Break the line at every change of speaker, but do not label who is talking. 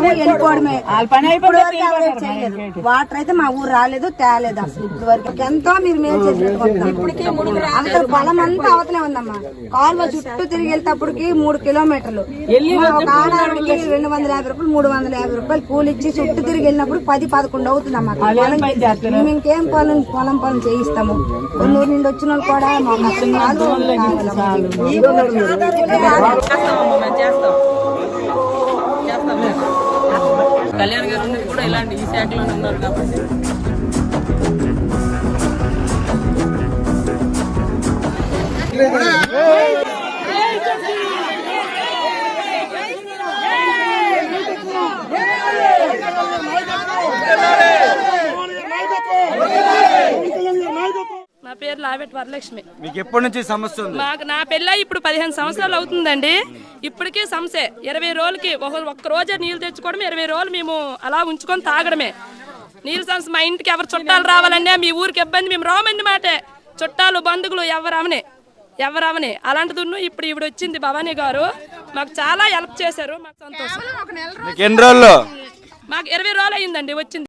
వెళ్ళిపోవడమే. ఇప్పుడు వరకు ఎవరు చేయలేదు. వాటర్ అయితే మా ఊరు రాలేదు, తేలేదు అసలు ఇప్పుడు వరకు. ఎంతో మీరు మేలు చేసినట్టు అంత పొలం అంతా అవతలే ఉందమ్మా. కాలువ చుట్టూ తిరిగి వెళ్తేప్పటికి 3 కిలోమీటర్లు. ఒక ఆడాడికి 250 రూపాయలు 350 రూపాయలు కూలి ఇచ్చి చుట్టూ తిరిగి వెళ్ళినప్పుడు 10-11 అవుతుందమ్మా. మేము ఇంకేం పొలం పనులు చేయిస్తాము. కొన్నూరు నుండి వచ్చిన వాళ్ళు కూడా
కళ్యాణ్ గారు కూడా ఇలాంటి ఈ శాఖలోనే ఉన్నారు కాబట్టి
నా పేరు లావెట్ వరలక్ష్మి.
మీకు ఎప్పటి నుంచి సమస్య ఉంది?
మాకు నా పెళ్ళై ఇప్పుడు 15 సంవత్సరాలు అవుతుందండి. ఇప్పటికీ సమస్య 20 రోజులకి ఒక్క రోజే నీళ్లు తెచ్చుకోవడం, 20 రోజులు మేము అలా ఉంచుకొని తాగడమే. నీళ్ళ సమస్య. మా ఇంటికి ఎవరు చుట్టాలు రావాలండి, మీ ఊరికి ఇబ్బంది, మేము రామండి మాటే. చుట్టాలు బంధువులు ఎవరవనే అలాంటిది. ఇప్పుడు ఈవిడ వచ్చింది భవానీ గారు, మాకు చాలా హెల్ప్ చేశారు. మాకు సంతోషం.
ఎన్ని రోజుల్లో?
మాకు 20 రోజులు అయిందండి వచ్చింది.